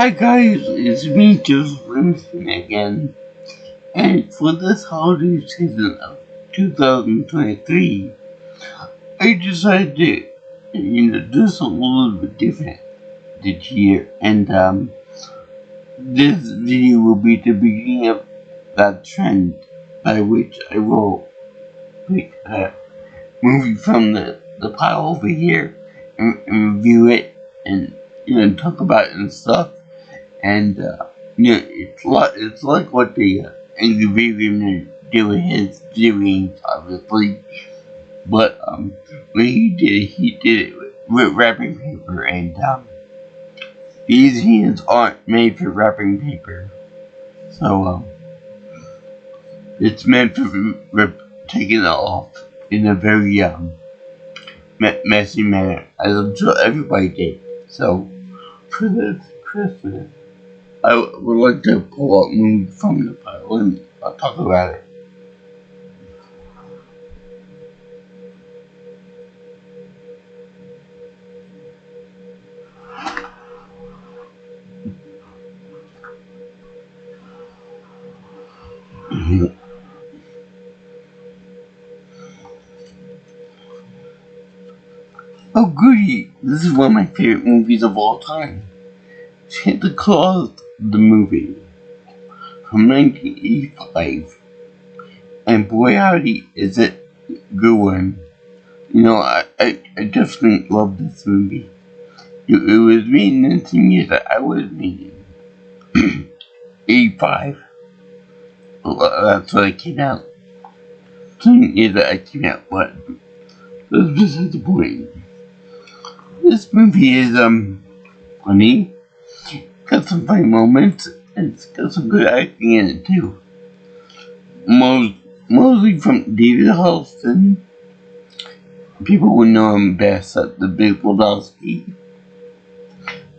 Hi guys, it's me, Joseph Winston again, and for this holiday season of 2023, I decided to, do something a little bit different this year, and this video will be the beginning of that trend by which I will pick a movie from the pile over here and review it and, talk about it and stuff. And it's like what the Angry Video did with his viewings, obviously. But when he did it with wrapping paper, and these hands aren't made for wrapping paper, so it's meant for taking it off in a very messy manner, as I'm sure everybody did. So for this Christmas, I would like to pull out movies from the pile and I'll talk about it. Oh goody, this is one of my favorite movies of all time. Santa Claus, the movie, from 1985. And boy howdy, is it a good one. I definitely love this movie. It was made in the same year that I was made in. 85. Well, that's when I came out. Same year that I came out, but that's beside the point. This movie is, funny. Got some funny moments, and it's got some good acting in it, too. Mostly from David Halston. People would know him best at The Big Lebowski.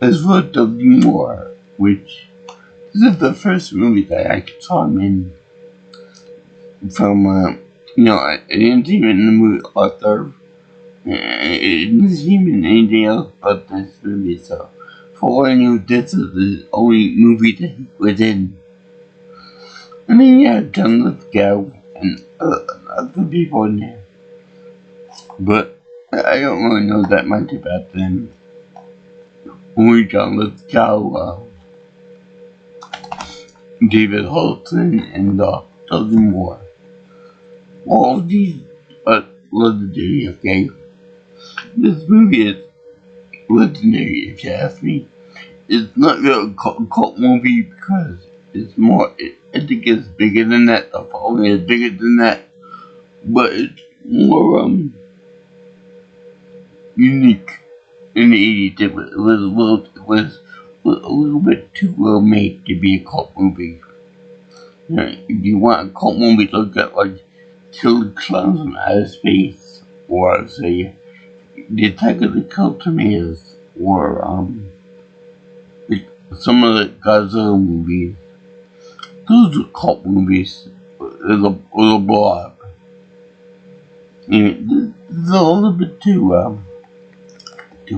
As well as W. Moore, which this is the first movie that I saw him in. From, I didn't see him in the movie Arthur. I didn't see him in anything else but this movie, so for all I knew, this is the only movie that he was in. And then you had John Lithgow and other people in there. But I don't really know that much about them. Only John Lithgow, David Halston, and W. Moore. All of these are legendary, okay? This movie is legendary, if you ask me. It's not really a cult movie because it's more, I think it's bigger than that. The following is bigger than that. But it's more, unique in the 80s. It was a little bit too well made to be a cult movie. If you want a cult movie, look at like Killer Clowns from Outer Space, or say The Attack of the Killer Tomatoes, or some of the Godzilla movies. Those are cult movies with a blob. This is a little bit too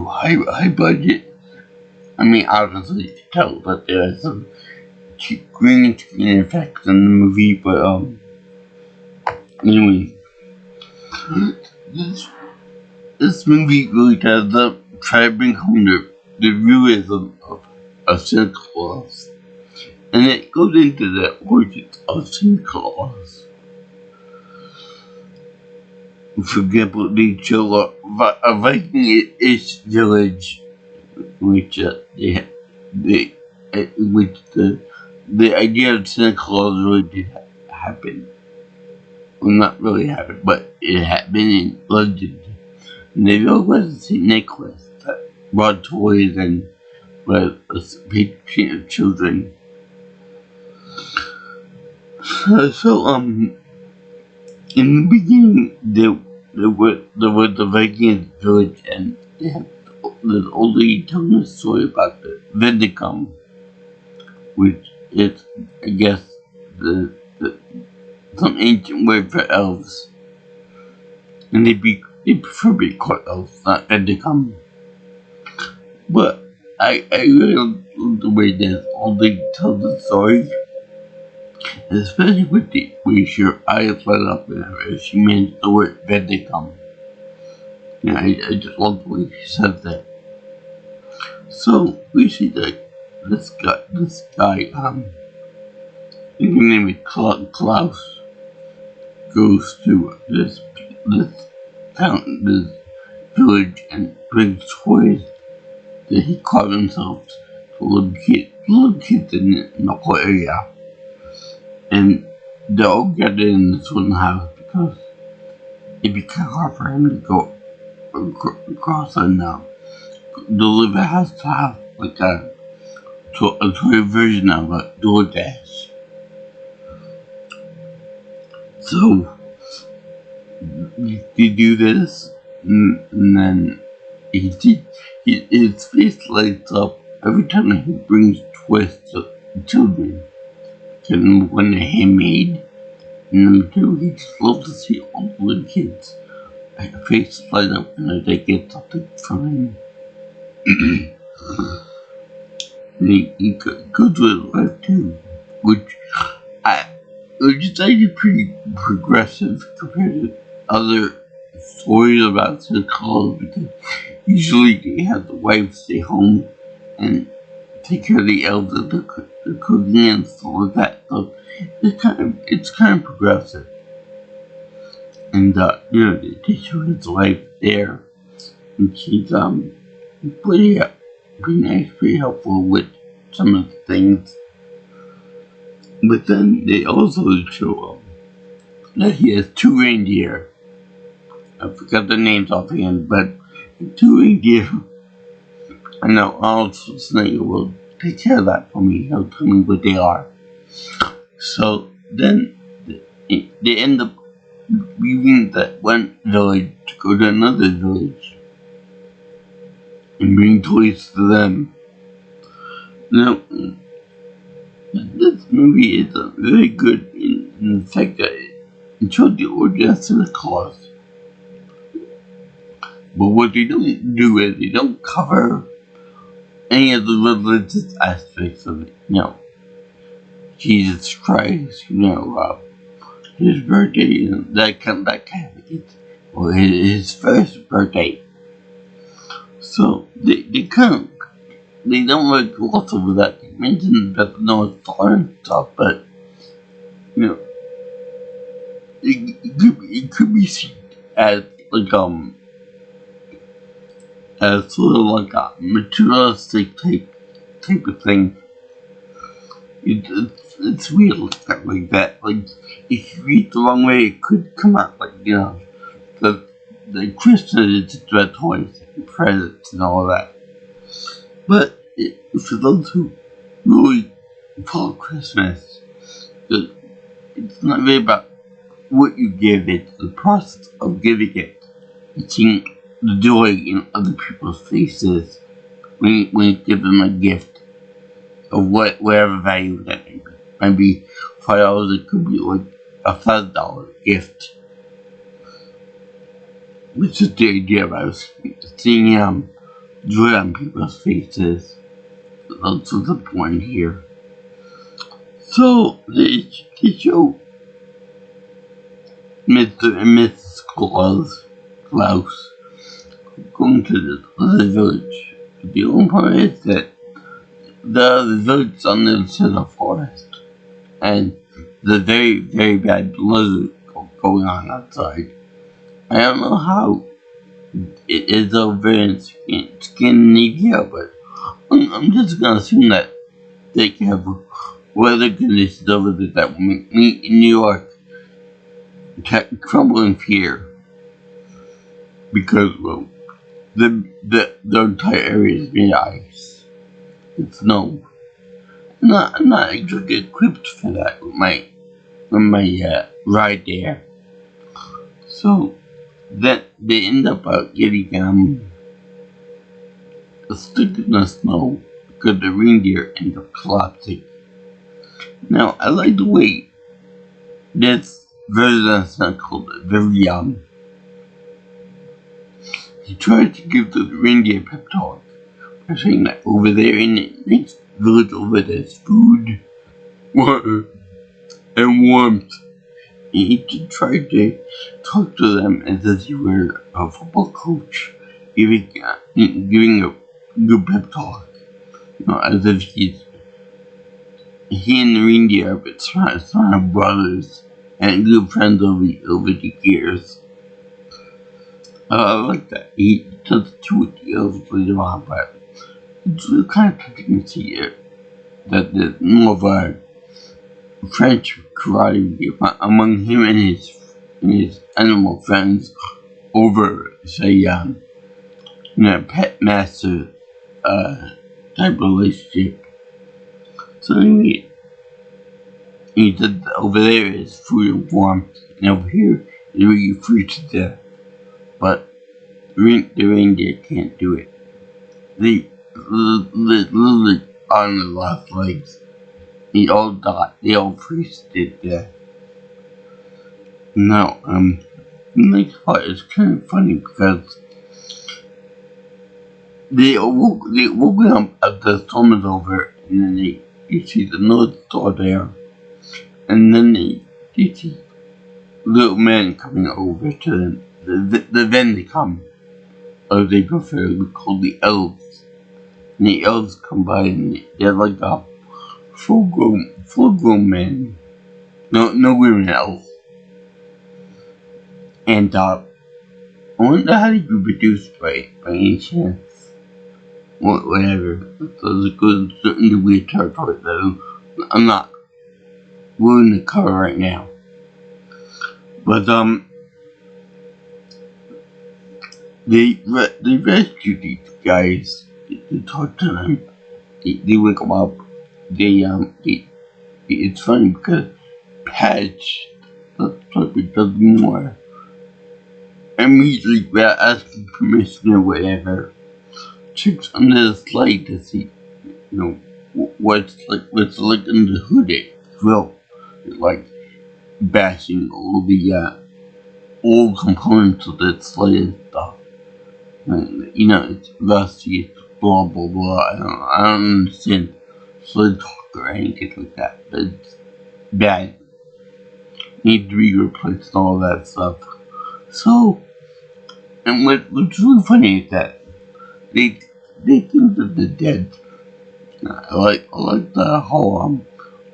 high budget. I mean, obviously you can tell that there are some cheap green screen effects in the movie, but anyway, this movie really does try to bring home the realism of Santa Claus, and it goes into the origins of Santa Claus. For example, they show a Viking-ish village, which which the idea of Santa Claus really did happen. Well, not really happen, but it had been in legend. And they was St. Nicholas that brought toys and was a patron of children. So in the beginning, there was the Viking village, and they had this old lady telling a story about the Vendicum, which is, I guess, some ancient word for elves, and they prefer to be called elves, not Vendicum. But I really the way that all they tell the story, especially with the way your eyes light up whenever she means the word Vedicum. Yeah, I just love the way she says that. So we see that this guy, his name is Claus, goes to this town, this village, and brings toys that he caught himself to little kids in the whole area. And they all gathered in this one house because it'd be kind of hard for him to go across and now. The liver has to have like a toy version of a DoorDash. So you do this, and then his face lights up every time he brings toys to children. And when they're handmade, and number two, he just loves to see all the little kids' faces light up whenever they get something from him. he goes with his wife too, which is actually pretty progressive compared to other stories about Santa Claus, because usually they have the wife stay home and take care of the elders, the cooking and stuff like that. So it's kind of progressive, and they show his wife there, and she's pretty nice, pretty helpful with some of the things. But then they also show that he has two reindeer. I forgot the names offhand, but two reindeer. I know Arnold Schwarzenegger will take care of that for me. He'll tell me what they are. So then they end up leaving that one village to go to another village and bring toys to them. Now, this movie is very good in the fact that it showed the origin of Santa Claus. But what they don't do is they don't cover any of the religious aspects of it. Jesus Christ, his birthday, that kind of thing, or his first birthday. So they don't really gloss over that. They mention that Noah's Flower and stuff, but it could be seen as as sort of like a materialistic type of thing. It's weird like that. Like, if you read the wrong way, it could come out like, the Christmas is about toys and presents and all that. But for those who really follow Christmas, it's not really about what you give, it's the process of giving it. It's seeing the joy in other people's faces when you give them a gift of whatever value that may be. Might be $5, it could be like $1,000 gift. Which is the idea about seeing joy on people's faces. That's the point here. So they show Mr. and Mrs. Claus going to the other village. The only part is that the village is on the other side of the forest, and the very, very bad blizzard going on outside. I don't know how it is over in Scandinavia, but I'm just gonna assume that they have weather conditions over there that will make me in New York tremble in fear, because the entire area is made of ice and snow. I'm not exactly equipped for that with my ride there. So that they end up getting stuck in the snow because the reindeer end up collapsing. Now I like the way this version of Santa Claus is very young. He tried to give the reindeer pep talk by saying that over there in the little bit of food, water, and warmth. He tried to talk to them as if he were a football coach, giving a good pep talk. As if he and the reindeer are smart brothers and good friends over the years. I like that. He does two deals later on, but it's kind of touching to see it. That there's more of a French karate among him and his animal friends over, say, pet master type relationship. So anyway, he said that over there is food and warmth, and over here is where you freeze to death. But the reindeer can't do it. They literally on the last legs. They all died. They all freeze to death. Now, the next part is kind of funny because they woke up as the storm is over, and then you see the North Star there, and then they see little men coming over to them. Then they come, or they prefer to be called the elves. And the elves come by, and they're like a full-grown men. No women elves. And I wonder how they be produced by any chance. Whatever. Those are good into weird territory that I'm not willing to cover right now. But they rescue these guys. They talk to them. They wake them up. It's funny because Patch, that's what he does more. Immediately without asking permission or whatever, checks under the slide to see, what's like under the hood. Well, like bashing all the old components of that slide and stuff. And, it's rusty, it's blah blah blah. I don't understand sled talk or anything like that, but it's bad. Need to be replaced and all that stuff. So, and what's really funny is that they think that they're dead. I like the whole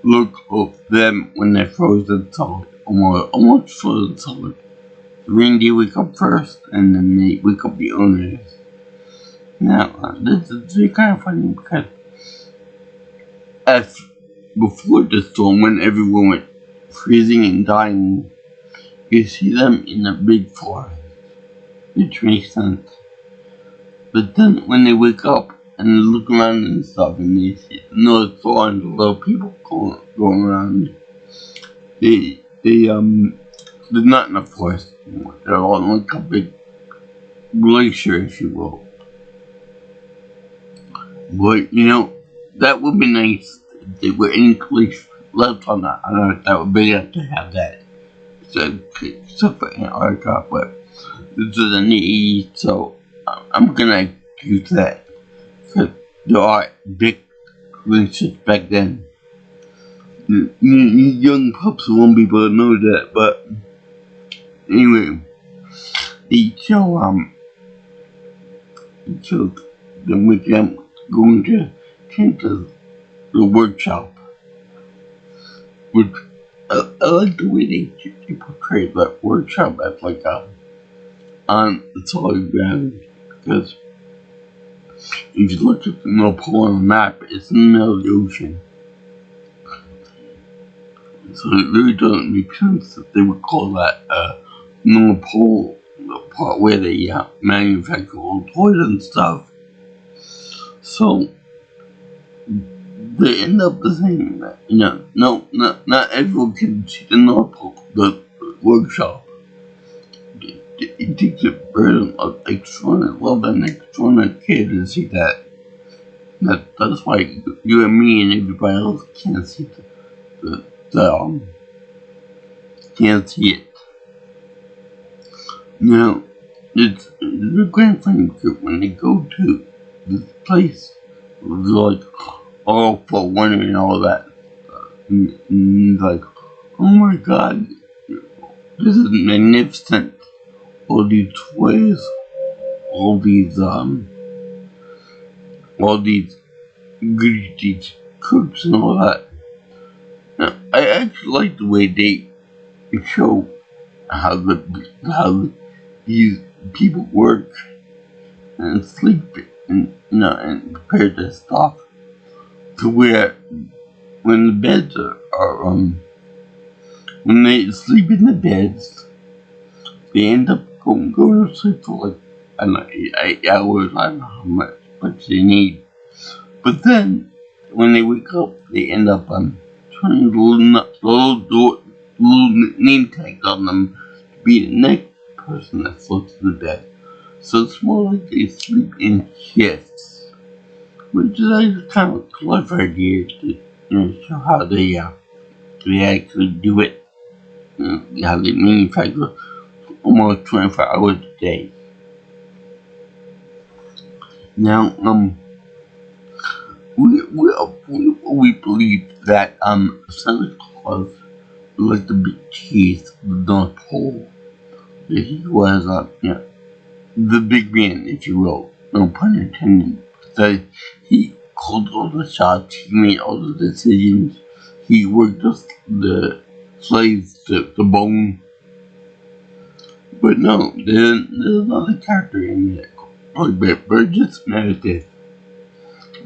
look of them when they're frozen solid, almost frozen solid. The reindeer wake up first, and then they wake up the owners. Now, this is kind of funny because before the storm, when everyone went freezing and dying, you see them in a big forest, which makes sense. But then when they wake up and look around and stuff, and they see no thorns, little people going around, they're not in the forest anymore. They're all in like a big glacier, if you will. But that would be nice if they were any glacier left on that. I don't know if that would be nice to have that. Except for Antarctica, but this is in the 80s, so I'm gonna use that. Because there are big glaciers back then. You young pups won't be able to know that, but anyway, they show the weekend going to the workshop, which I like the way they portray that workshop as like on the solid ground, because if you look at the North Pole on the map, it's in the middle of the ocean. So it really doesn't make sense that they would call that North Pole, the part where they manufacture all toys and stuff. So they end up saying that, not everyone can see the North Pole, the workshop. It takes a burden of extraordinary love and extraordinary care to see that. That's why you and me and everybody else can't see can't see it. Now, it's a grand thing when they go to this place, it's like, all for one and all that. Like, oh my god, this is magnificent. All these toys, all these goodies, cooks and all that. Now, I actually like the way they show how these people work and sleep and prepare their stuff to where when the beds are when they sleep in the beds, they end up going to sleep for like, I don't know, 8 hours. I don't know how much they need. But then when they wake up, they end up turning the little name tags on them to be the next person that floats in the bed. So it's more like they sleep in shifts, which is actually kind of a clever idea to show how they actually do it. How they manufacture almost 24 hours a day. Now, we believe that Santa Claus was like the big cheese of the North Pole. That he was the big man, if you will, no pun intended. That he called all the shots, he made all the decisions, he worked the slaves to the bone. But no, there's another character in it, like Burgess Meredith.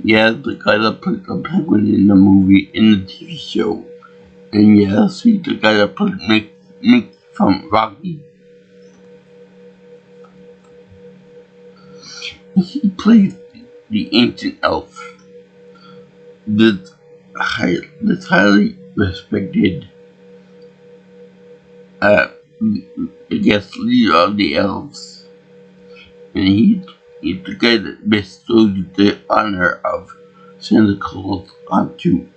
Yeah, the guy that played the penguin in the movie, in the TV show. And yes, he's the guy that played Mick from Rocky. He played the ancient elf, this highly respected, I guess, leader of the elves. And he's the guy that bestowed the honor of Santa Claus onto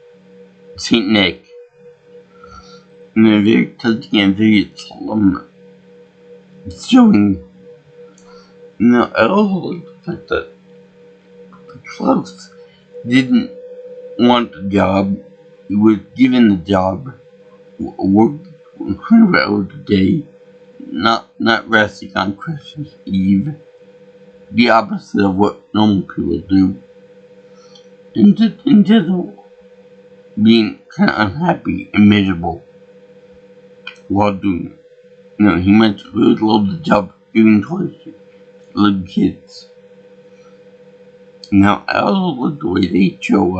Saint Nick in a very touching and very solemn showing. Now, I also like the fact that Claus didn't want the job. He was given the job, worked 100 hours a day, not resting on Christmas Eve. The opposite of what normal people do. In general, being kind of unhappy and miserable while doing it. He might really love the job giving toys to little kids. Now, I also like the way they show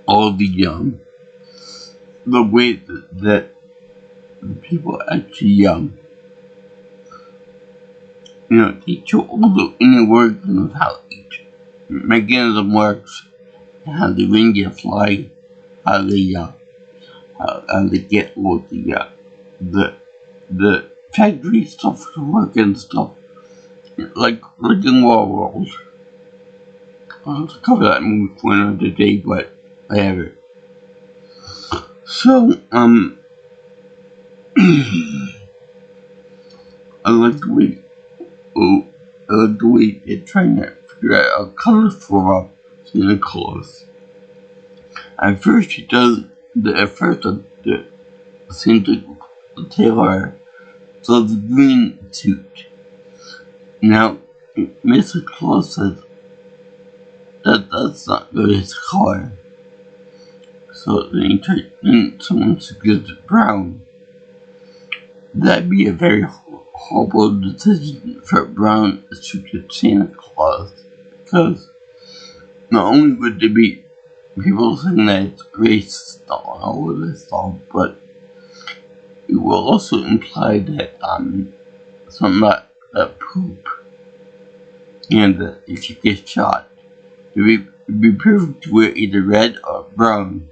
all the way that people actually they show all the inner workings of how each mechanism works, how the reindeer fly, how they get all the factory stuff to work and stuff, like in War World. I'll have to cover that movie for another day, but I have it. So, I like the way they're trying to figure out a color for Santa Claus. At first, the Santa Taylor does the green suit. Now, Mr. Claus says that's not really his color. So then someone suggested brown. That'd be a very horrible decision for brown suited Santa Claus, because not only would there be people saying that it's racist and all of this stuff, but it will also imply that something that poop, and that if you get shot, it'd be perfect to wear either red or brown,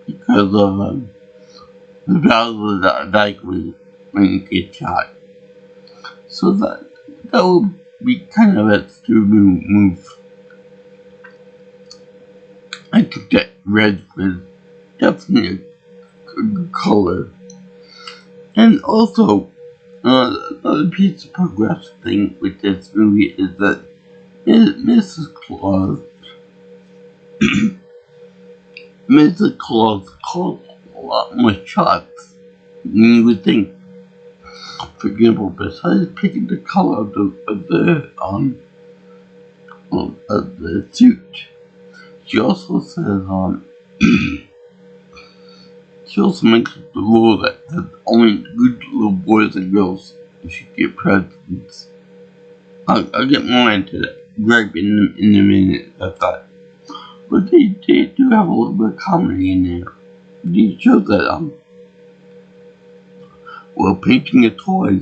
because of the value that likely when you get shot. So that would be kind of a stupid move. I think that red was definitely a good color. And also, another piece of progressive thing with this movie is that Mrs. Claus Mr. Claus caused a lot more shots than you would think. For example, besides picking the color of the suit, she also says she also makes the rule that only good little boys and girls should get presents. I'll get more into that gripe in a minute. I thought, but they do have a little bit of comedy in there. They show that while painting a toy,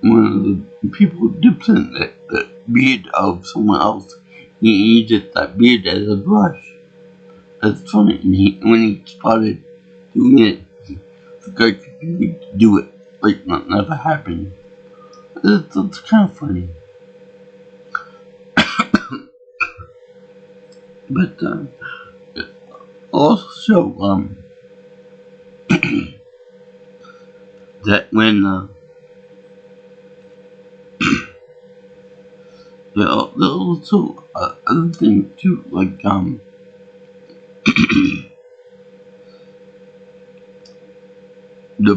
one of the people dips in the beard of someone else. He uses that beard as a brush. That's funny. And when he spotted doing it, the guy continued to do it like never happened. That's kind of funny. But also show that when there are also other things too, like the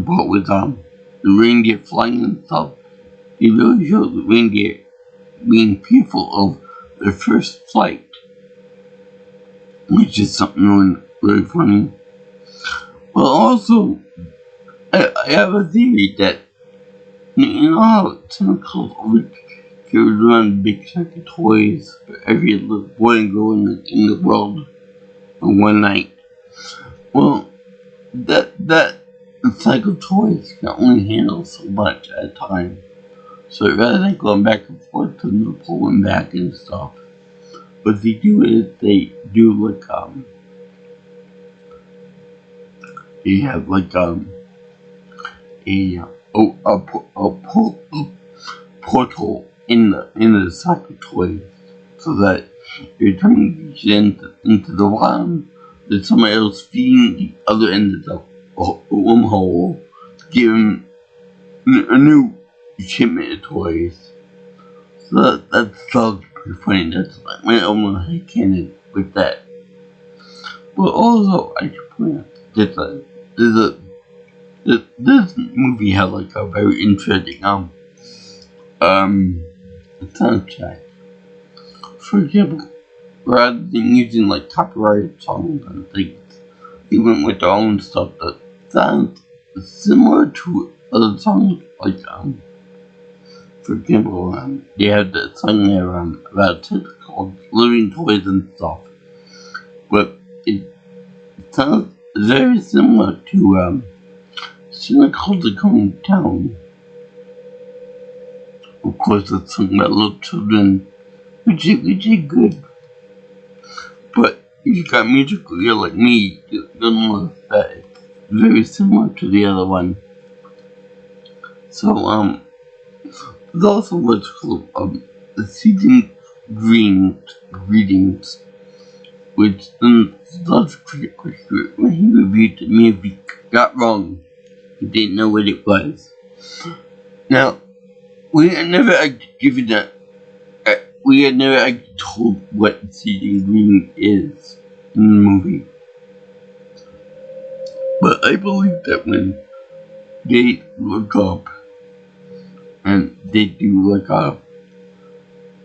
part with the reindeer flying and stuff. It really shows the reindeer being fearful of their first flight, which is something really funny. But also, I have a theory that you know how Santa Claus always carries around big sack of toys for every little boy and girl in the world on one night. Well, that sack of toys can only handle so much at a time. So rather than going back and forth to the pulling back and stuff, what they do is they do like they have like a portal in the sack of toys, so that every time you get into the bottom, there's somebody else feeding the other end of the wormhole to give him a new shipment of toys. So that sounds pretty funny. That's like my own headcanon with that. But also, I should point out that this movie had like a very interesting soundtrack. For example, rather than using like copyrighted songs and things, they went with their own stuff that sounds similar to other songs. Like for example, they have that song there about Santa called "Living Toys and Stuff," but it sounds very similar to Santa Claus is Coming to Town. Of course, it's something about little children, which is good. But if you got musical ear like me, you'll notice that it's very similar to the other one. So, there's also what's called the season greetings, which Stubbs critic when he reviewed the movie got wrong. He didn't know what it was. Now, we had never given that. We had never actually told what season greeting is in the movie. But I believe that when they look up and they do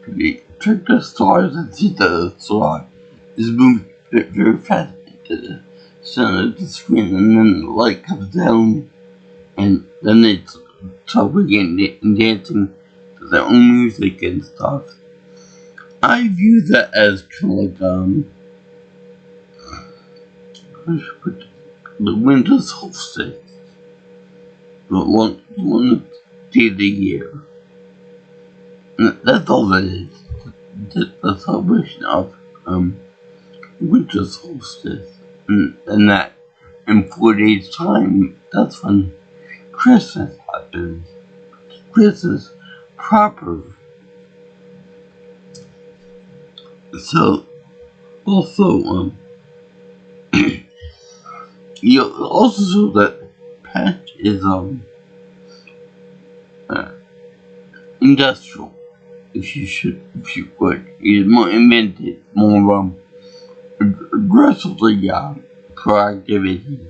they check the stars and see the star is moving very fast into the center of the screen, and then the light comes down, and then they start again and dancing to their own music and stuff. I view that as kind of like the winter solstice, the one day of the year. And that's all that is. The celebration of winter solstice, and that in 4 days' time, that's when Christmas happens. Christmas proper. So, also, you also saw that Patch is industrial. If you would, he's more inventive, more aggressively proactive in his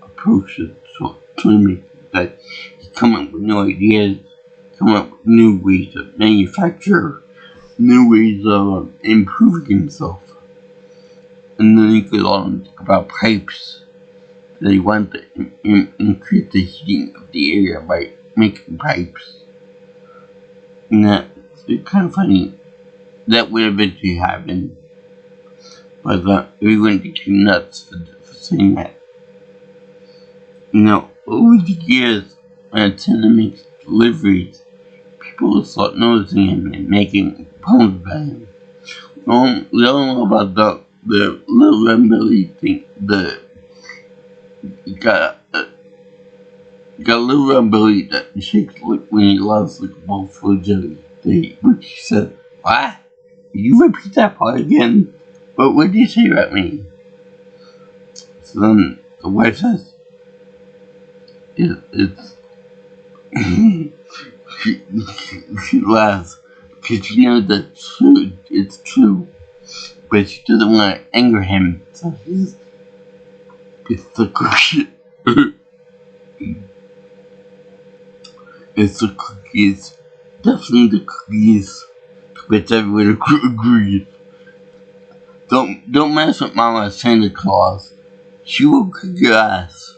approach to swimming. That he come up with new ideas, come up with new ways to manufacture, new ways of improving himself. And then he goes on to talk about pipes. They want to increase the heating of the area by making pipes. And that's kind of funny. That would eventually happen. But everyone became nuts for saying that. Over the years, when I tend to make deliveries, people will start noticing him and making comments about him. We all know about the little red belly thing. Got a little red belly that shakes like when he loves like a bowl full of jelly. Which he said, "What? You repeat that part again? But what did you say about me?" So then the wife says, "It's." she laughs because she knows that's true. It's true, but she doesn't want to anger him. So it's the cookie. It's the cookies. Definitely the cookies. Which everyone agrees. Don't mess with Mama Santa Claus. She will kick your ass.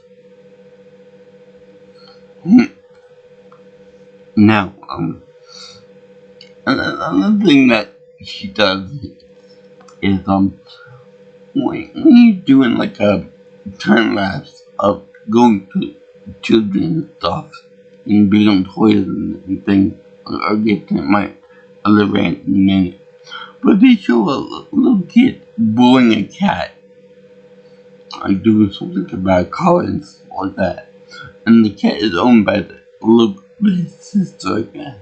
Now, another thing that she does is when you're doing like a time lapse of going to children's stuff and being on toys and things, I'll get to my other rant in a minute. But they show a little kid bullying a cat, like doing something about a car and stuff like that. And the cat is owned by his sister, I guess.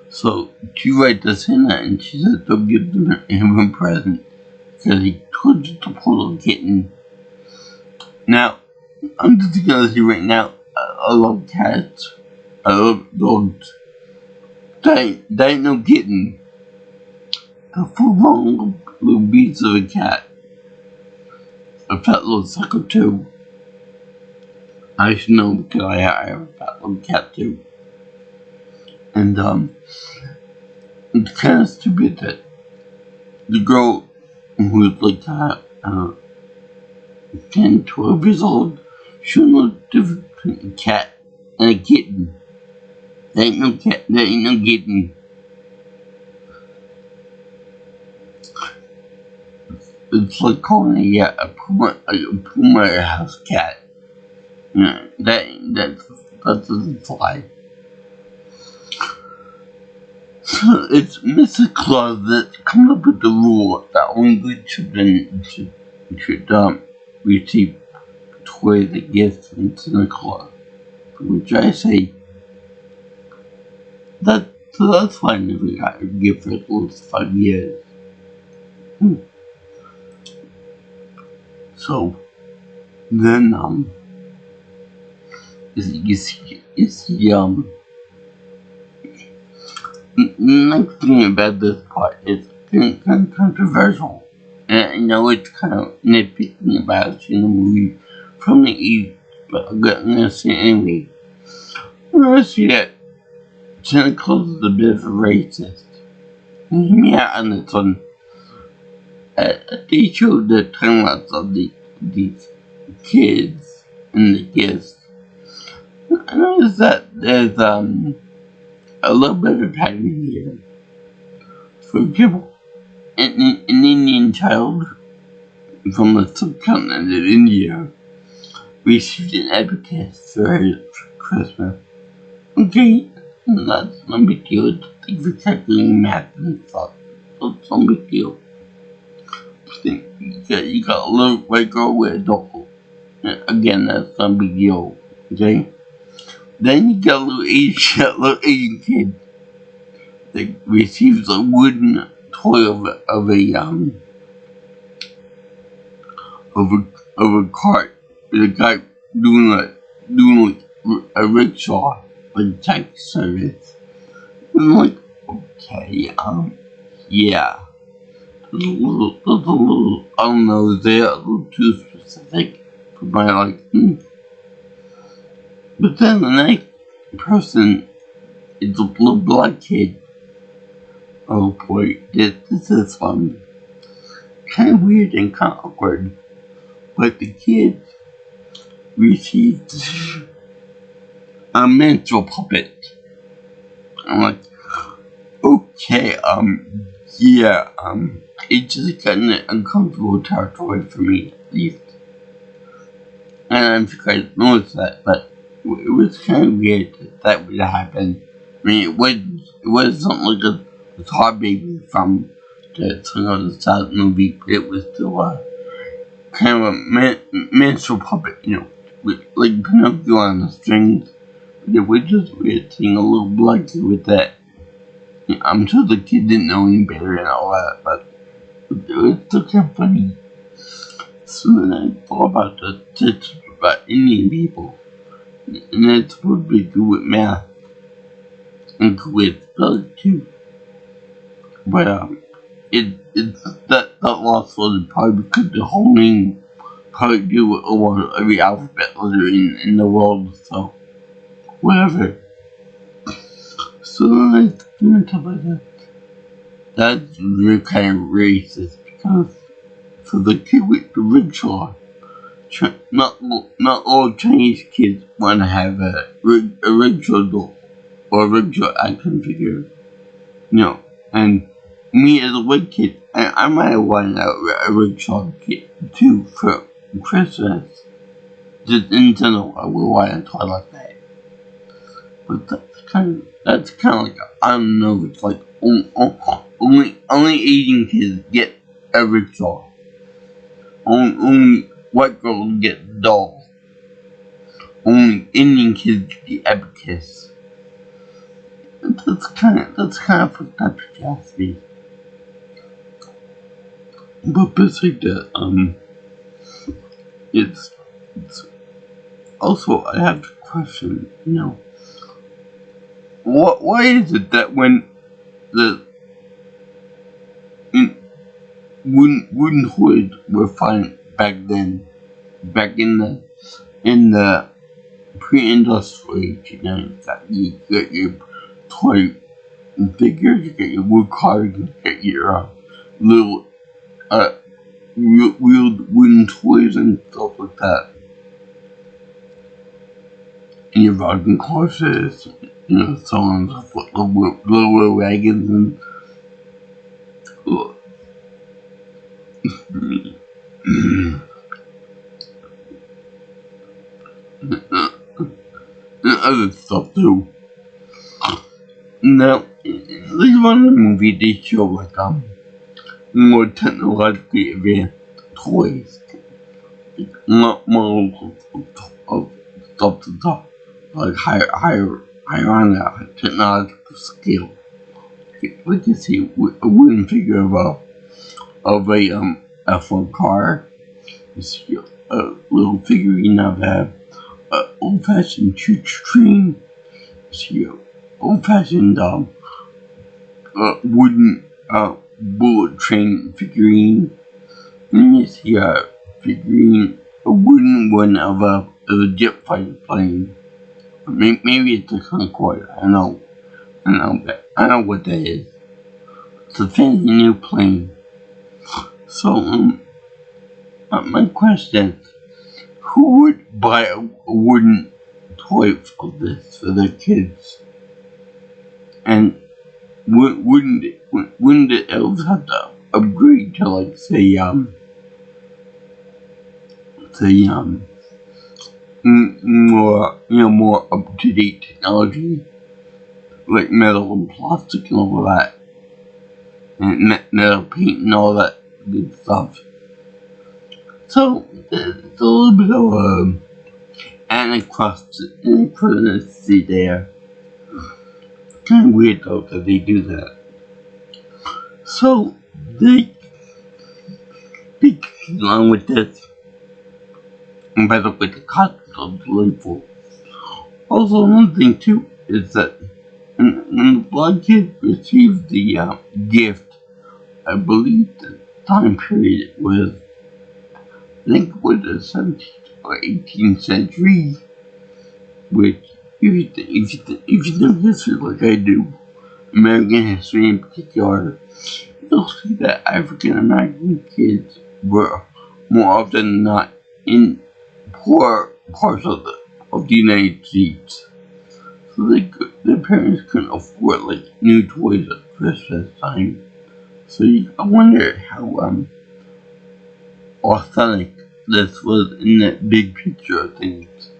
So she writes to Santa and she says they'll give him a present because he tortured the poor little kitten. Now, I'm just gonna say right now, I love cats. I love dogs. That ain't no kitten. A full-blown little beast of a cat. A fat little sucker too. I should know because I have a fat little cat too. And it's kind of stupid that the girl who's like 10, 12 years old should know the difference between a cat and a kitten. There ain't no cat, there ain't no kitten. It's like calling a Puma house cat. That doesn't fly. So it's Mr. Claus that comes up with the rule that only good children should receive toys and gifts from Santa Claus. Which I say that's fine if we got a gift for at least 5 years. So then you see next thing about this part is kind of controversial. And I know it's kind of nitpicking about in the movie from the 80s, but I'm gonna say it anyway. We're gonna see that Santa Claus is a bit of a racist. And hear me out on this one. They showed the time-lapse of these kids and the gifts. I noticed that there's a little bit of a pattern here. For example, an Indian child from the subcontinent of India received an epitaph for his Christmas. Okay, that's no big deal. Thanks for calculating math and stuff. That's no big deal. You got a little white girl with a doll. Again, that's no big deal. Okay? Then you got a little Asian kid that receives a wooden toy of a cart with a guy doing a rickshaw, like taxi service. And I'm like, okay, yeah. I don't know, they're a little too specific for my liking. But then the next person is a little black kid. Oh boy, this is fun. Kind of weird and kind of awkward. But the kid received a mental puppet. I'm like, okay, yeah, it just got in an uncomfortable territory for me, at least. And I'm sure you guys noticed that, but it was kind of weird that would happen. I mean, it was something like a Tar Baby from the Son of the South movie, but it was still a kind of a minstrel puppet, with, like Pinocchio on the strings. But it was just weird seeing a little black kid with that. I'm sure the kid didn't know any better and all that, but it was still kind of funny. So then I thought about the tips about Indian people, and that's supposed to be good with math and good with spelling too. But it's that lost was probably because the whole name probably do with almost every alphabet letter in the world, so whatever. So then I think about that. That's really kind of racist because for the kid with the rickshaw, not all Chinese kids want to have a rickshaw doll or a rickshaw action figure, and me as a white kid, I might have wanted a rickshaw kid too for Christmas. Just in general, I would want a toy like that. But that's kind of like, I don't know, it's like only Asian kids get a rickshaw. Only white girls get dolls. Only Indian kids get the abacus. That's kind of fucked up if you ask me. But besides that, it's also, I have to question, why is it that when the wooden toys were fine back then, back in the pre-industrial age, you got your toy figures, you get your wood cards, you get your little wheeled wooden toys and stuff like that. And your rocking horses, so on and so forth, little wagons and other stuff too. Now, later on in the movie, they show like more technologically advanced toys, more of stuff to talk, like higher on the technological scale. Like you see a wooden figure of a F1 car. You see a little figurine of a old-fashioned choo-choo train. You see a old-fashioned wooden bullet train figurine. And you see a wooden one of a jet fighter plane. Maybe it's a Concorde. I don't know. But I don't know what that is. It's a fancy new plane. So, my question is, who would buy a wooden toy of this for their kids? And wouldn't the elves have to upgrade to, like, say more up-to-date technology, like metal and plastic and all that, and metal paint and all that good stuff. So it's a little bit of anachronicity there. Kind of weird though that they do that. So they keep along with this. And by the way, the costumes are delightful. Also, another thing too is that when the blind kid receives the gift I believe the time period was, I think it was the 17th or 18th century, which, if you know history like I do, American history in particular, you'll see that African American kids were more often than not in poor parts of the United States. So their parents couldn't afford like new toys at Christmas time. So I wonder how authentic this was in that big picture of things.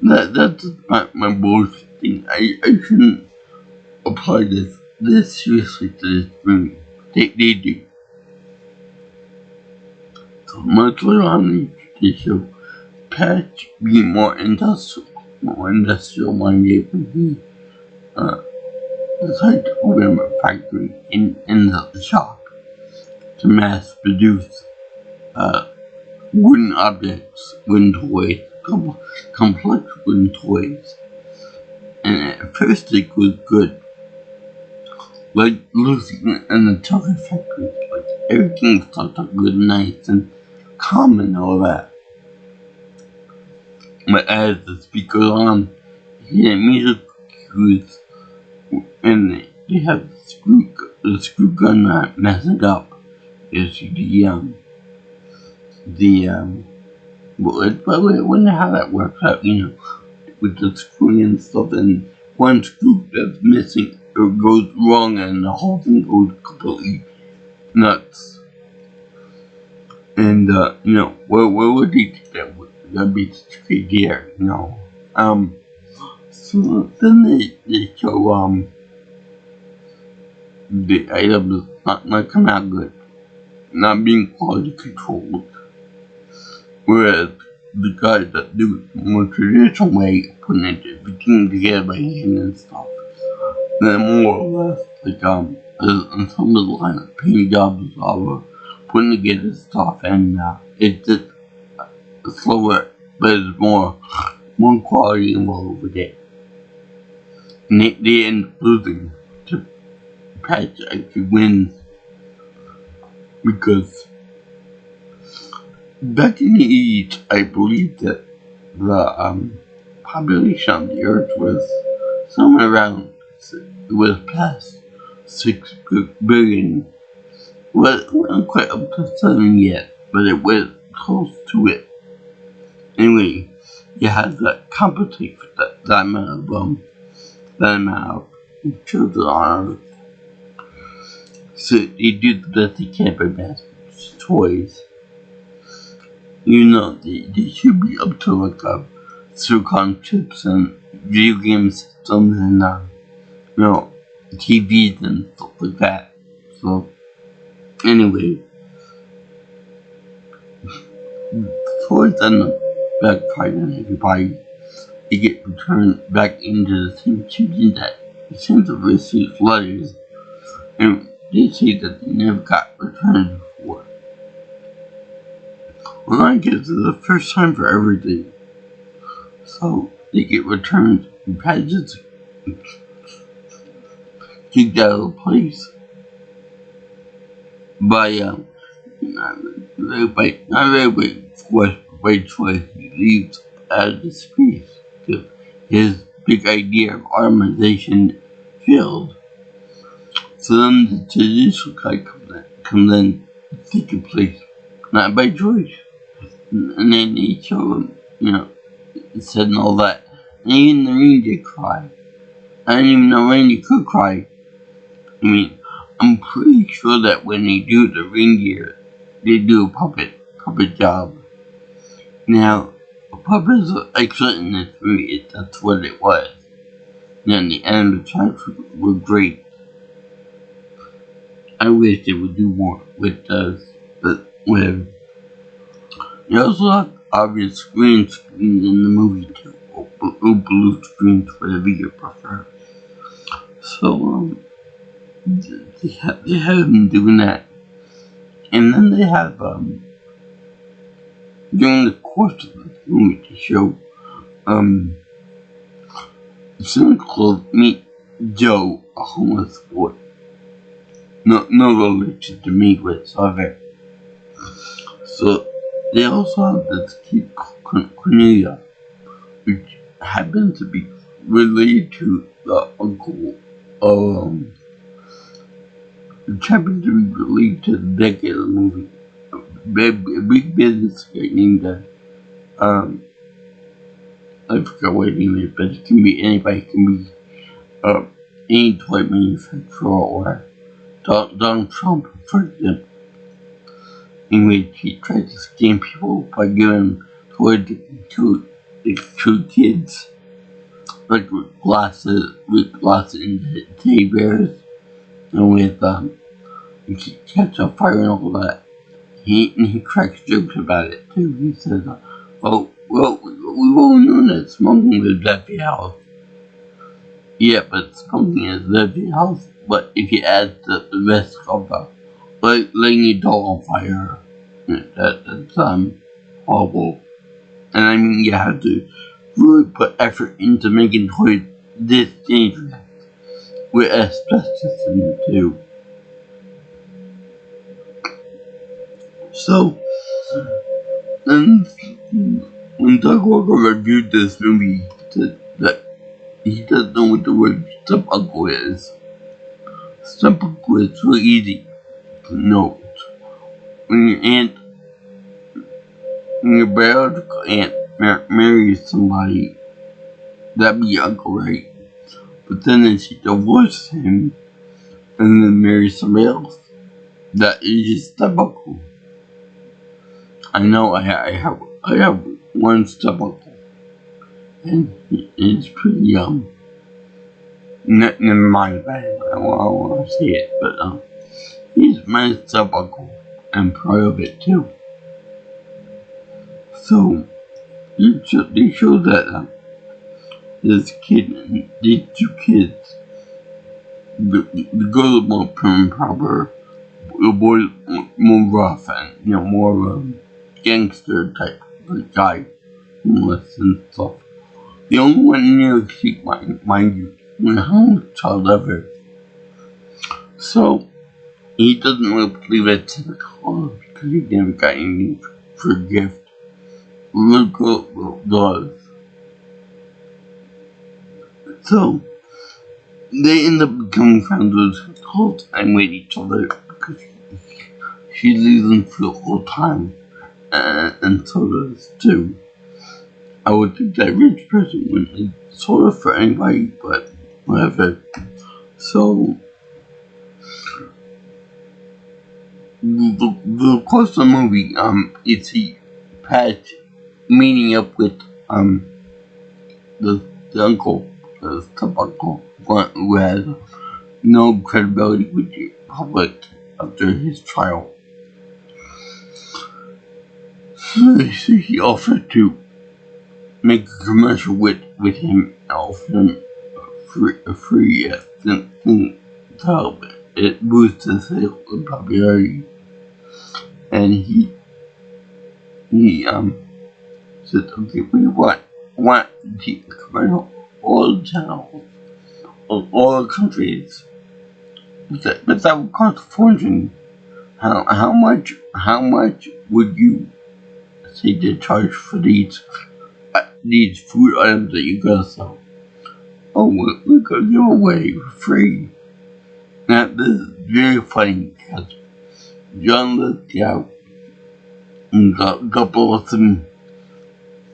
That's my bullshit thing. I shouldn't apply this seriously to this movie. They do. So much later on they show Patch being more industrial minded when he decided to open a factory in the shop to mass produce wooden objects, wooden toys, complex wooden toys. And at first it was good. Like losing in the chocolate factory, like everything started good, nice and calm and all that. But as the speak goes on, he had music cues and they have the screw gun that messing up is but I wonder how that works out, with the screw and stuff, and one screw that's missing or goes wrong and the whole thing goes completely nuts. And where would they take that? That'd be such a good idea, So then they show the items not come out good, not being quality controlled. Whereas the guys that do it the more traditional way, putting everything together by hand and stuff, they're more or less like on some of the line of paint jobs or putting together stuff, and it's just slower, but it's more quality involved with it. And they end up losing to Patch actually wins because back in the 80s, I believe that the population of the Earth was somewhere around, it was past 6 billion. Wasn't quite up to 7 yet, but it was close to it. Anyway, you had to compensate for that amount of children on Earth. So they do the best they can by mass toys. They should be up to like silicon chips and video game systems and TVs and stuff like that. So anyway, toys end up backfiring on everybody. They get returned back into the same children that sent the received letters, and they say that they never got returned before. Well, I guess it's the first time for everything. So they get returned and Patches kicked out of the place by not very forced by choice. He leaves out of the space because his big idea of automation failed. So then the traditional guy comes in taking place, not by choice. And then they show him, said and all that. And even the reindeer cry. I didn't even know reindeer could cry. I mean, I'm pretty sure that when they do the reindeer, they do a puppet job. Now, puppets are excellent in this movie, that's what it was. And the animatronics were great. I wish they would do more with those, but whatever. You also have obvious green screens in the movie too, or blue screens, whatever you prefer. So, they have them doing that. And then they have, during the course of the movie, to show, Santa Claus meet Joe, a homeless boy. no relation to me whatsoever. So they also have this kid called Cornelia, which happens to be related to the uncle, which happens to be related to the decade of the movie. A big business guy named I forgot what his name is, but it can be anybody. It can be any toy manufacturer or Donald Trump, for example, in which he tries to scam people by giving toys to kids, like with glasses and teddy bears, and with catch on fire and all that. He cracks jokes about it too. He says, "Oh, well, we've all known that smoking lives at the house. Yeah, but smoking is at the house. But if you add the risk of like laying your dog on fire, that's horrible. And I mean, you have to really put effort into making toys this dangerous with asbestos in it too." So, then when Doug Walker reviewed this movie, he said that he doesn't know what the word step uncle is. Step uncle is really easy to know. When your biological aunt marries somebody, that'd be your uncle, right? But then she divorces him and then marries somebody else, that is your step uncle. I know I have one step uncle, and it's pretty never mind that. I don't want to say it, but he's my step uncle, and proud of it too. So they show that this kid, these two kids, the girl is more prim and proper, the boy more rough and more of a gangster type of guy, homeless and stuff. The only one in New York City, mind you, when home child ever. So he doesn't really believe it's Santa Claus because he never got anything for a gift. The little girl does. So they end up becoming friends with Colt and with each other because she leaves them for all time, and so does too. I would think that rich person wouldn't sort of for anybody, but whatever. So the course of the movie, is Pat meeting up with the uncle, the step uncle, who has no credibility with the public after his trial. So he offered to make a commercial with him, offer him a free thing to help it boost the sales and popularity. And he said, okay, we want to commercial all the channels of all the countries. But that would cost a fortune. How much would you say to charge for these food items that you gotta sell? Oh, we're gonna give away for free. Now this is very funny because John Lithgow and a couple of them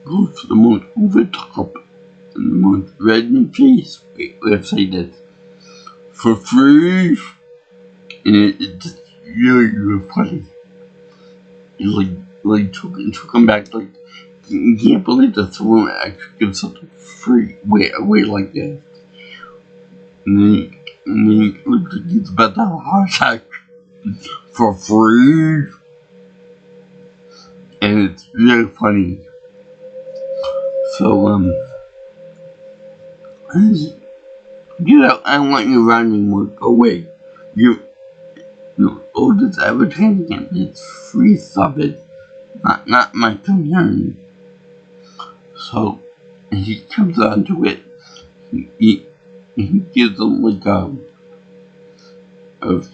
go for the most over the top and the most red in the face website that's for free, and it's just really funny. It's like took him back, like, you can't believe this woman actually gives something free away like that. And then he looks like he's about to have a heart attack for free. And it's really funny. So, get out, I don't want you around anymore, go away. All this advertising and it's free stuff, it's not my concern. So, he comes onto it, he gives them like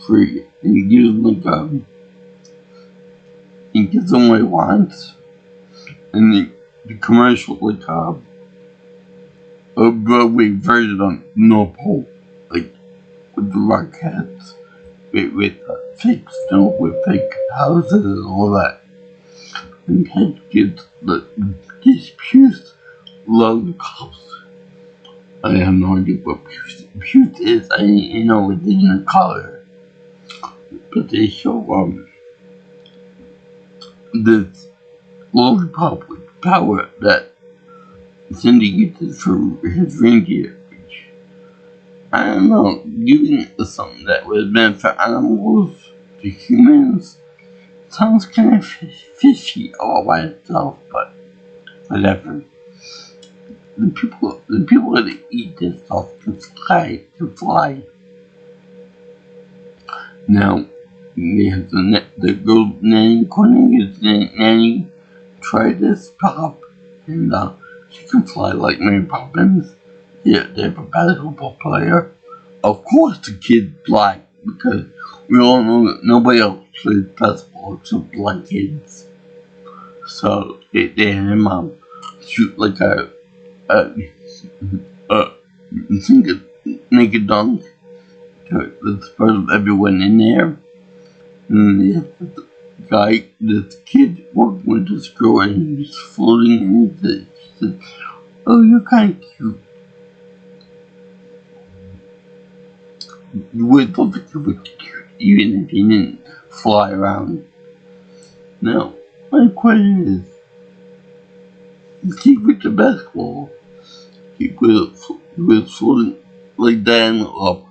free. He gives him like he gives him what he wants, and the commercial like a Broadway version on North Pole, like with the Rockettes, with fake snow, with fake houses and all that. And Ted gives this Puce love cops. I have no idea what Puce is. I didn't know it didn't color, but they show this lollipop with power that Cindy uses for his reindeer. Which, I don't know, giving something that was meant for animals to humans sounds kind of fishy all by itself, but whatever. The people that eat this stuff can fly. Now, we have the girl nanny, Cornelius nanny, try this pop, and she can fly like Mary Poppins. Yeah, they have a basketball player. Of course the kid's black, because we all know that nobody else plays basketball except black kids. So they had him shoot like a naked dunk to disperse everyone in there. And they have the guy, this kid working with this girl, and he's floating, and he says, "Oh, you're kind of cute." You would thought that you were cute, even if you didn't fly around. Now, my question is he with the basketball? He was floating like that and up,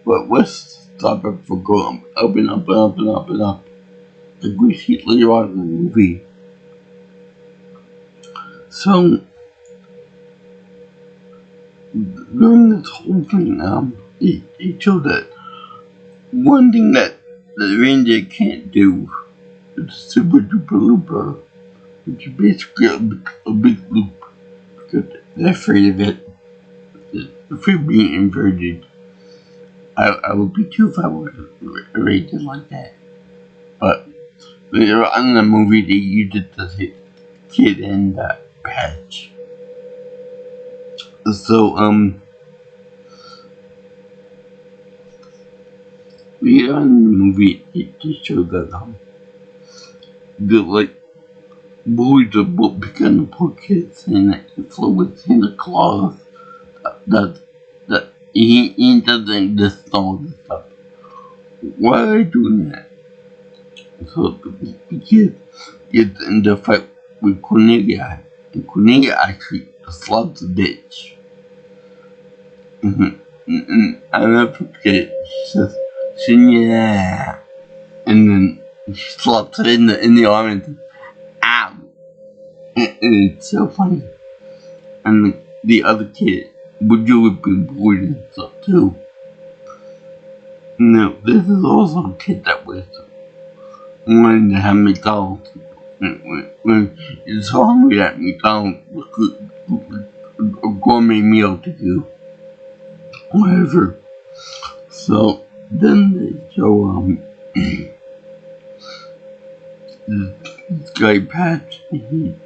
but what's stop it for going up and up and up and up and up? Like we see later on in the movie. So, during this whole thing, it showed that one thing that the reindeer can't do is super duper looper, which is basically a big loop, because they're afraid of it. They're afraid of being inverted. I would be too if I was rated like that. But later on in the movie, they used it to hit Kid and Patch. So, later on in the movie, it just showed that, the, like, boys are picking the poor kids and that he flew with Santa Claus. That he doesn't listen to all this stuff. Why are they doing that? So the kid gets in the fight with Cornelia, and Cornelia actually slaps the bitch. And I'll never forget, she says, "Yeah," and then she slaps it in the arm and ow. And it's so funny. And the other kid would do it with boys and stuff too. Now, this is also a kid that was wanting to have McDonald's. When it's hungry at McDonald's, a gourmet meal to do. Whatever. So, then they show, this guy Patch, the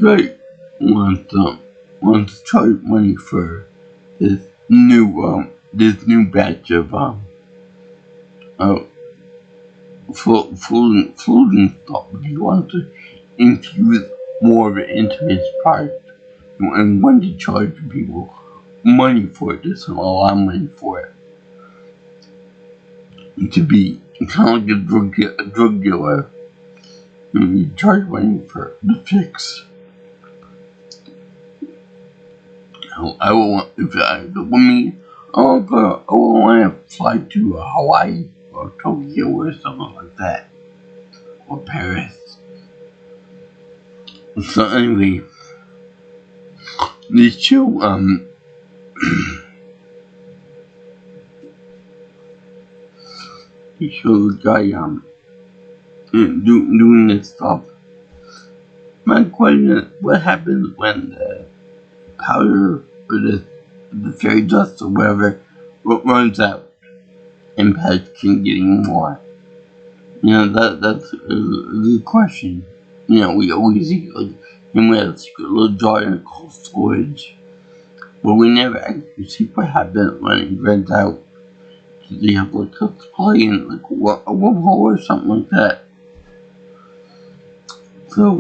guy wants to charge money for this new batch of floating stuff. He wants to infuse more of it into his product and want to charge people money for it. There's a lot of money for it. To be kind of like a drug dealer. You charge money for the fix. I will want, if I with me, I will want to fly to Hawaii or Tokyo or something like that, or Paris. So anyway, these two he showed the guy doing this stuff. My question is, what happens when the powder or the fairy dust or whatever runs out and Patch can't get any more. That's a good question. We always see like him with a secret little jar in a cold storage, but we never actually see what happens when it runs out. Do they have like a supply in like a wormhole or something like that? So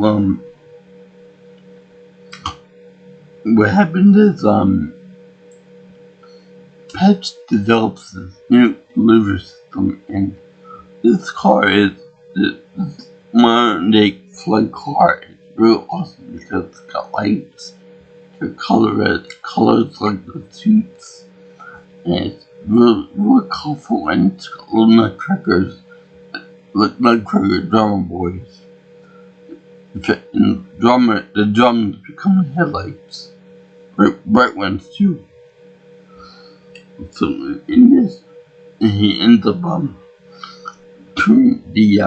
what happened is Patch develops this new liver system, and this car is this modern day flight car. It's real awesome because it's got lights, the colors like the suits, and it's real colorful, and it's got little nutcrackers, like nutcracker drummer boys. And the drums become headlights, bright ones too. So in this, he ends up turning the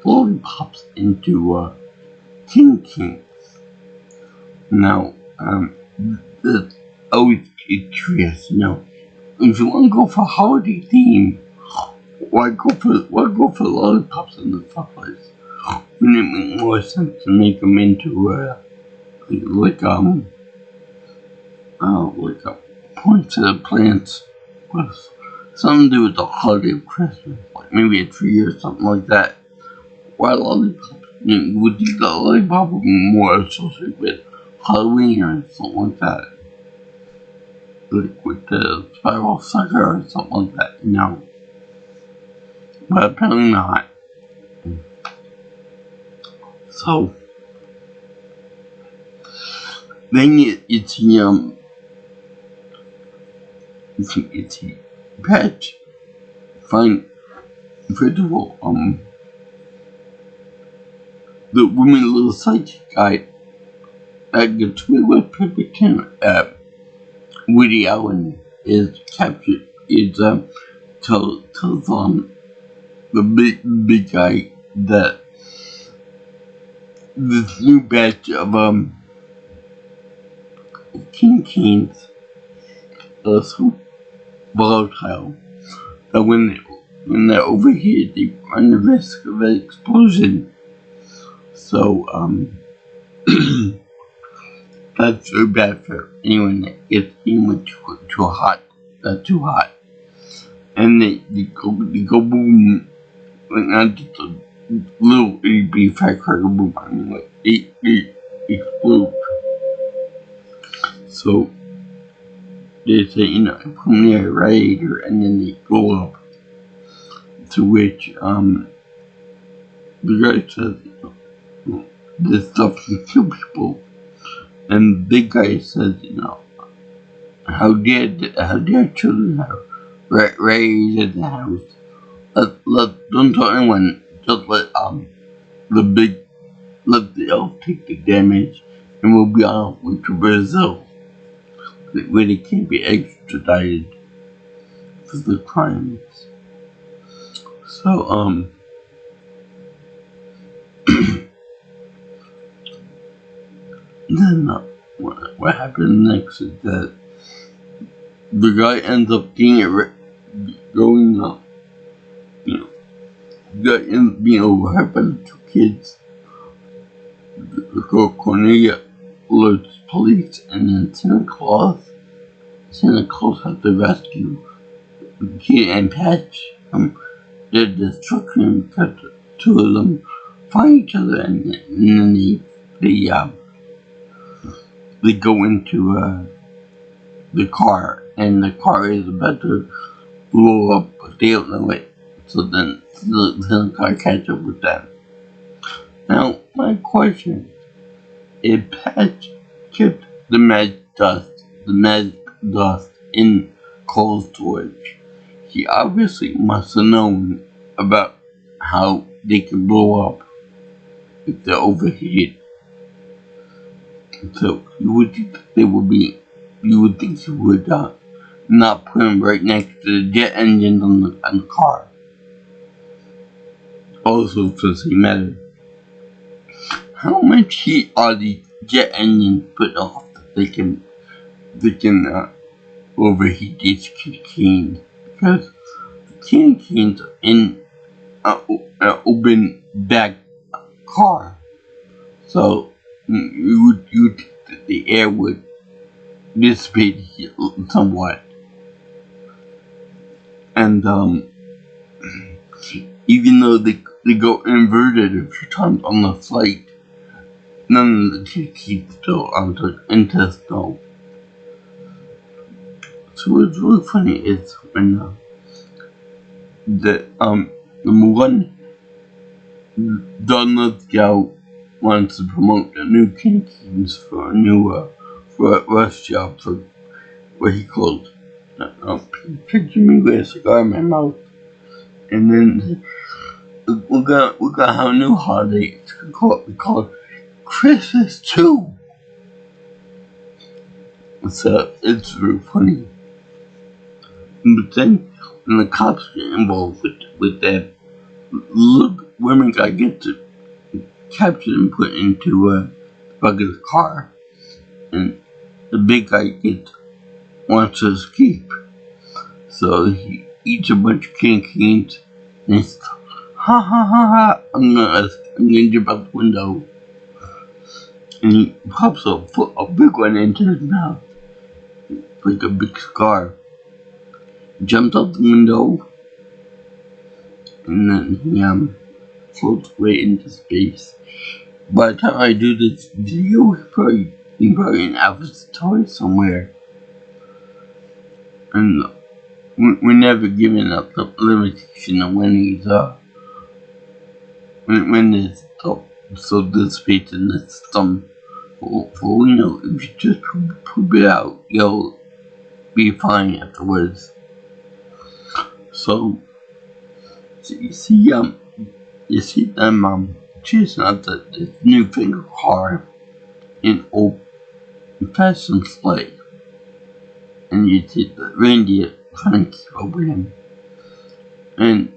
lollipops into Kings. Now, that's always curious. If you want to go for holiday theme, why go for lollipops in the first place? Wouldn't it make more sense to make them into like points of the plants with something to do with the holiday of Christmas, like maybe a tree or something like that. Why lollipops? Would you the lollipop would be more associated with Halloween or something like that? Like with the spiral sucker or something like that, But apparently not. So then it's Patch find first of all the woman little sidekick guy that gets away with Pepper Woody Allen is captured. Tells the big guy that this new batch of Kings are so volatile that when they're overheated, they run the risk of an explosion. So that's very bad for anyone that gets anyone too hot. Too hot, and they go boom, like not just a little itty firecracker boom. I mean like they explode. So they say from their radiator, and then they blow up. To which the guy says, this stuff can kill people, and the big guy says, how dare children have raised in the house? Don't tell anyone. Just let the elf take the damage, and we'll be on our way to Brazil, where they can't be extradited for the crimes. So then what happens next is that the guy ends up going up, guy ends up being overheard by the two kids. The girl Cornelia alerts police, and then Santa Claus has to rescue the kid and Patch. They're destruction because the two of them find each other, and then they go into the car, and the car is about to blow up, but they don't know it. So then the car catch up with them. Now, my question: if Patch kept the magic dust in cold storage, he obviously must have known about how they can blow up if they're overheated. So you would think he would not put them right next to the jet engines on the car. Also, for the matter, how much heat are these jet engines putting off the they can overheat these candy canes because candy canes are in an open back car, so the air would dissipate somewhat, and even though they go inverted a few times on the flight, none of the candy still onto intestinal. So what's really funny is when the number one, Don Lithgow wants to promote the new canteens for a new for a rush job for what he called picture me with a cigar in my mouth, and then we're gonna have a new holiday. It's called Christmas too. So it's really funny. But then when the cops get involved with that, look, women guy gets captured and put into the back of the car, and the big guy wants to escape. So he eats a bunch of canes, and he's ha ha ha ha. I'm gonna jump out the window, and he pops a big one into his mouth, like a big scar. Jumps out the window, and then he floats away into space. By the time I do this video, he's probably in Avatar somewhere, and we're never giving up the limitation of when he's when it's so dissipated in the system. For if you just poop it out, you'll be fine afterwards. So you see them chasing out this new finger car in old fashioned sleigh, and you see the reindeer trying to keep up with him, and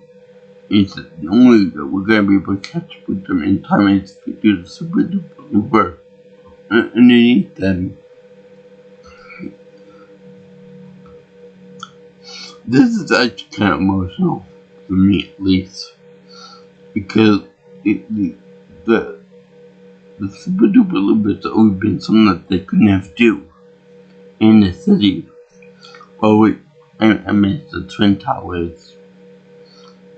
he said the only way that we're gonna be able to catch up with them in time is to do the super duper Uber underneath them. This is actually kind of emotional, for me at least, because the super duper Lubit's always been something that they could never do in the city. Well, I missed the Twin Towers.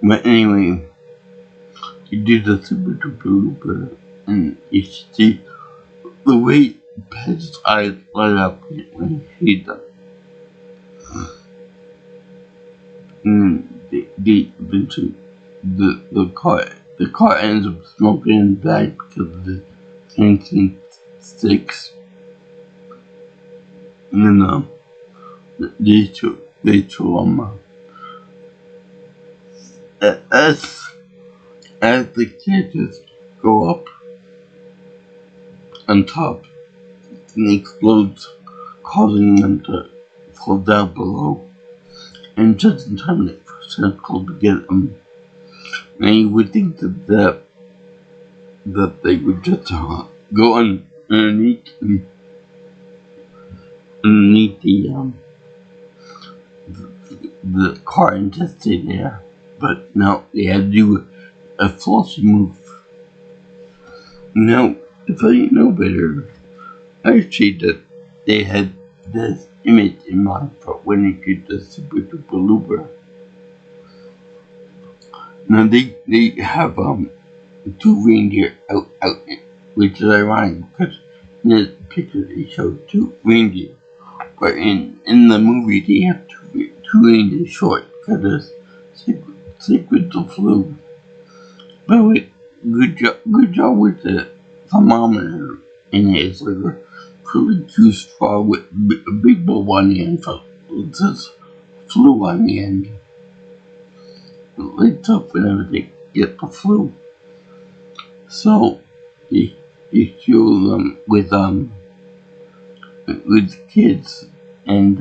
But anyway, you do the super duper Looper, and you see the way Pet's eyes light up when he sees them. And they eventually the car ends up smoking in the back because of the 1906, and then they two as the characters go up on top, and explodes, causing them to fall down below. And just in time they first called to get them. And you would think that they would just go underneath the car and just stay there. But no, they had to do a flossy move. Now, if I didn't know better, I'd say that they had this image in mind for when they did the super duper looper. Now they have two reindeer out, which is ironic because in the picture they show two reindeer, but in the movie they have two reindeer short because there's sick with the flu. But wait, good job with the thermometer in it. It's like a really cute straw with a big bulb on the end, so it says flu on the end. It lights up whenever they get the flu. So you show them with kids, and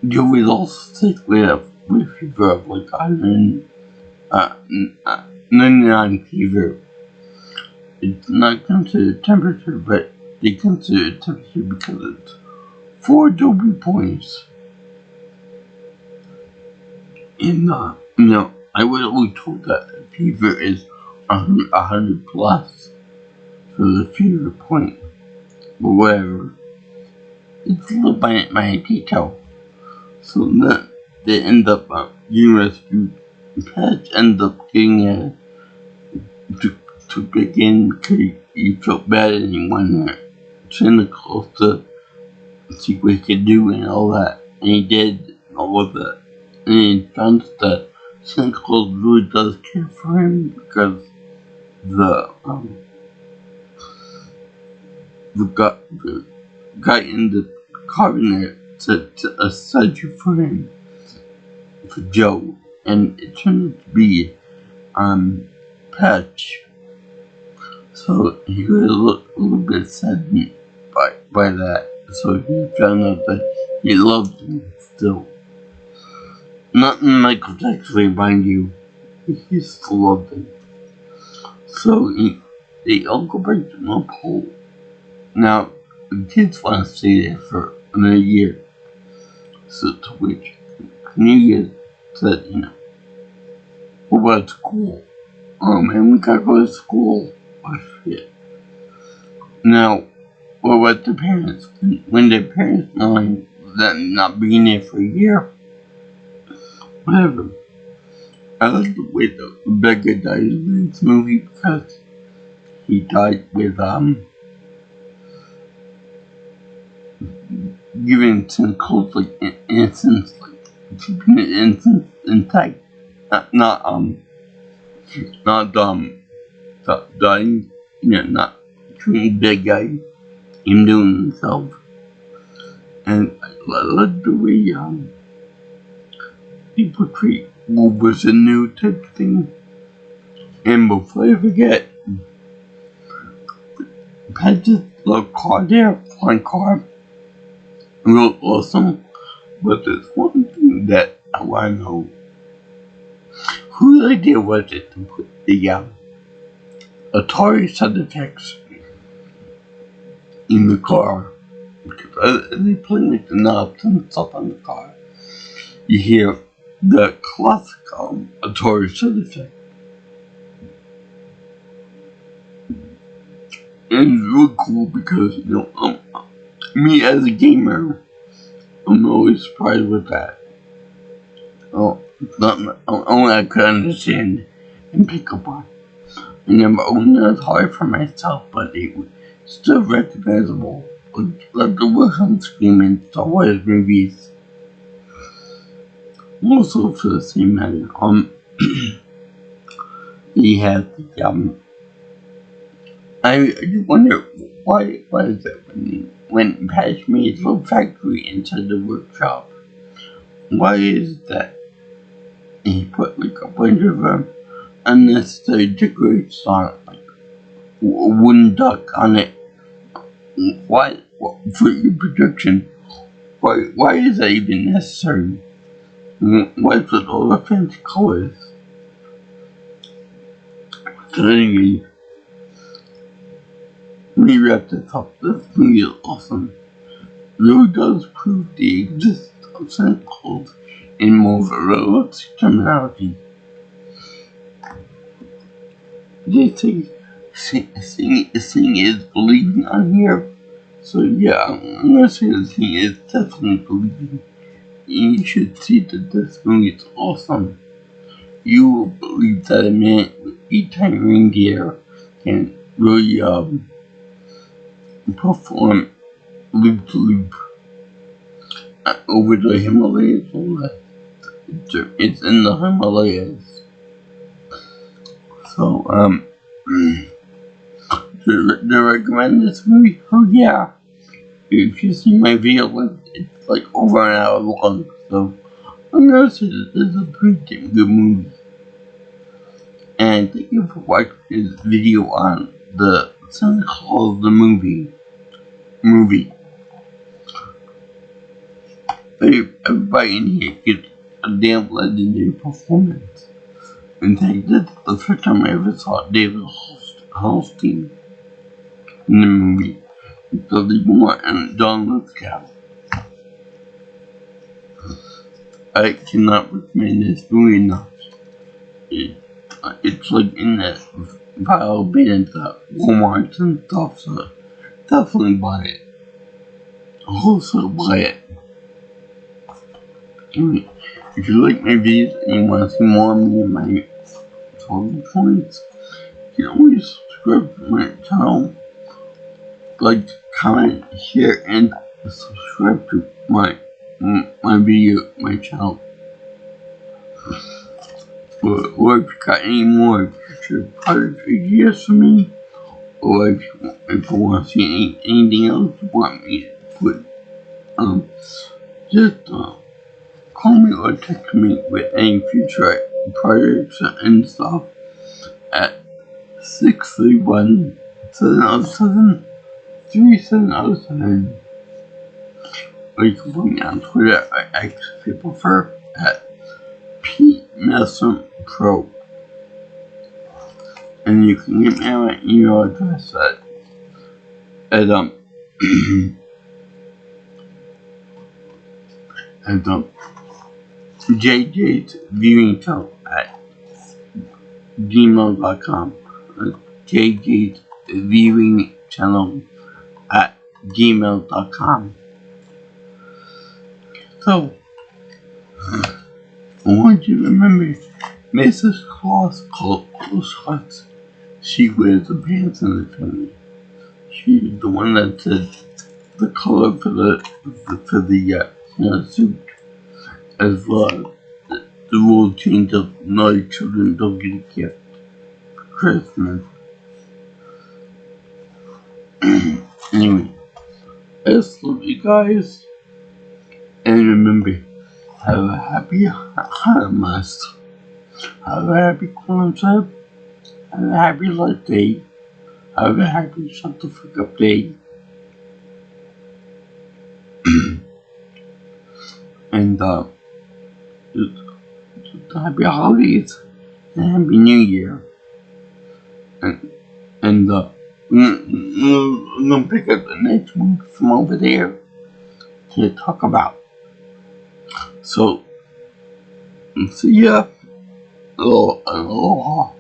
Joey's also sick with fever of like 199 fever. It's not considered temperature, but they consider it tough here because it's 4 Adobe points. And, I was always told that a fever is 100 plus for the fever point, or whatever. It's a little by detail. So then they end up, university patch end up getting to begin because you felt bad and you wanted Santa Claus to see what he could do and all that. And he did all of that. And he found that Santa Claus really does care for him because the guy in the cabinet said a statue for him, for Joe, and it turned out to be Patch. So he was a little bit saddened by that. So he found out that he loved him still. Not in Michael Jackson way, mind you. He still loved him. So they all go back to North Pole. Now, the kids want to stay there for another year. So to which New Year said, what about school? Oh man, we gotta go to school. Oh shit. Now, what about the parents? When their parents mind them not being there for a year, whatever. I like the way the bad guy died in this movie because he died with giving Santa Claus innocence, keeping the innocence intact, not dying, not treating the bad guy, him doing himself. And I like the way people treat Wolver's a new type thing. And before I forget, Patch's little car there, flying car, real awesome. But there's one thing that I want to know. Whose idea was it to put the Atari sound effects in the car? Because as they play with the knobs and stuff on the car, you hear the classic Atari sound effect. And it's really cool because, me as a gamer, I'm always surprised with that. It's not only I could understand and pick up on. I never owned it hard for myself, but it was still recognizable. Like the Wilhelm scream in Star Wars movies. Also, for the same matter, he had the, I just wonder why is it when Patch made his little factory inside the workshop, why is that he put a bunch of unnecessary decorations on it, like a wooden duck on it? Why, for your projection, why is that even necessary? Why is it all the fancy colors? So anyway, let me wrap this up. This movie is awesome. It really does prove the existence of Santa Claus in more of a realistic terminology. They say seeing is believing on here. So yeah, I'm gonna say the thing is definitely believing. You should see that this movie is awesome. You will believe that a man with 8-time reindeer can really perform loop to loop over the Himalayas. It's in the Himalayas. So do I recommend this movie? Oh yeah. If you see my video, it's like over an hour long. So I'm gonna say that this is a pretty damn good movie. And thank you for watching this video on the Santa Claus the movie. Everybody in here gets a damn legendary performance. In fact, this is the first time I ever saw David Holstein in the movie. to leave more and don't look out. I cannot recommend this movie enough. It's like in that viral band at Walmart and stuff, so definitely buy it. Also buy it. If you like my videos and you want to see more of me and my talking points, you can always subscribe to my channel. Like, comment, share, and subscribe to my channel. Or if you got any more future project ideas for me, or if you want to see anything else you want me to put, just call me or text me with any future projects and stuff at 631-707-3707. Or you can find me on Twitter or X if you prefer at PMesserPro. And you can get me my email address at jjviewingchannel at gmail.com. jjviewingchannel at gmail.com. So, I want you to remember Mrs. Claus called close huts. She wears the pants in the family. She's the one that said the color for the suit, as well as the rule change of naughty children don't get a gift for Christmas. Anyway, I just love you guys, and remember, have a happy Hanukkah, have a happy Kwanzaa, have a happy life day, have a happy shut the fuck up day, and just happy holidays and happy New Year, and I'm gonna pick up the next one from over there to talk about. So, see ya. Aloha.